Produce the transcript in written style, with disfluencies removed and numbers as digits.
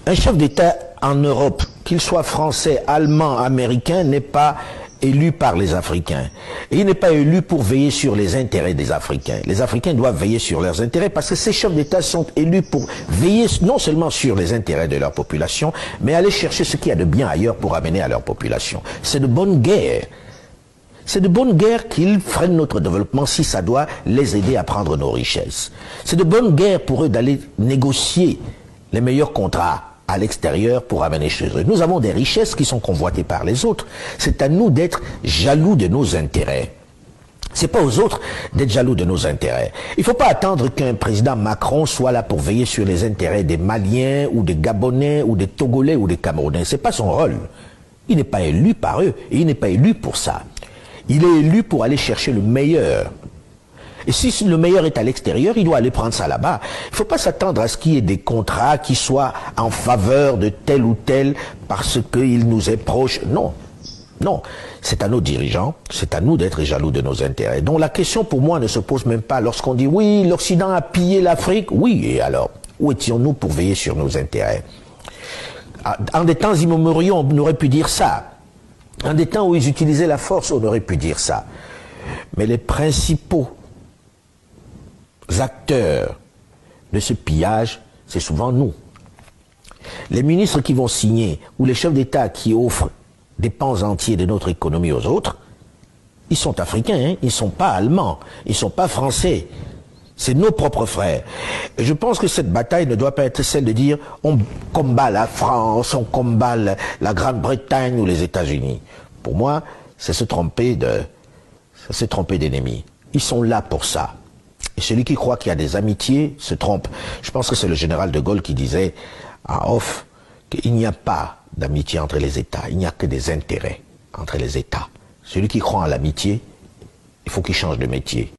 Un chef d'État en Europe, qu'il soit français, allemand, américain, n'est pas élu par les Africains. Et il n'est pas élu pour veiller sur les intérêts des Africains. Les Africains doivent veiller sur leurs intérêts parce que ces chefs d'État sont élus pour veiller non seulement sur les intérêts de leur population, mais aller chercher ce qu'il y a de bien ailleurs pour amener à leur population. C'est de bonne guerre. C'est de bonne guerre qu'ils freinent notre développement si ça doit les aider à prendre nos richesses. C'est de bonne guerre pour eux d'aller négocier les meilleurs contrats à l'extérieur pour amener chez eux. Nous avons des richesses qui sont convoitées par les autres. C'est à nous d'être jaloux de nos intérêts. C'est pas aux autres d'être jaloux de nos intérêts. Il ne faut pas attendre qu'un président Macron soit là pour veiller sur les intérêts des Maliens ou des Gabonais ou des Togolais ou des Camerounais. C'est pas son rôle. Il n'est pas élu par eux et il n'est pas élu pour ça. Il est élu pour aller chercher le meilleur. Et si le meilleur est à l'extérieur, il doit aller prendre ça là-bas. Il ne faut pas s'attendre à ce qu'il y ait des contrats qui soient en faveur de tel ou tel parce qu'il nous est proche. Non, non. C'est à nos dirigeants, c'est à nous d'être jaloux de nos intérêts. Donc la question pour moi ne se pose même pas lorsqu'on dit oui, l'Occident a pillé l'Afrique. Oui, et alors, où étions-nous pour veiller sur nos intérêts? En des temps immémoriaux, on aurait pu dire ça. En des temps où ils utilisaient la force, on aurait pu dire ça. Mais les principaux acteurs de ce pillage, c'est souvent nous. Les ministres qui vont signer, ou les chefs d'État qui offrent des pans entiers de notre économie aux autres, ils sont africains, hein, ils ne sont pas allemands, ils ne sont pas français. C'est nos propres frères. Et je pense que cette bataille ne doit pas être celle de dire on combat la France, on combat la Grande-Bretagne ou les États-Unis. Pour moi, c'est se tromper d'ennemis. Ils sont là pour ça. Et celui qui croit qu'il y a des amitiés se trompe. Je pense que c'est le général de Gaulle qui disait en off qu'il n'y a pas d'amitié entre les États, il n'y a que des intérêts entre les États. Celui qui croit en l'amitié, il faut qu'il change de métier.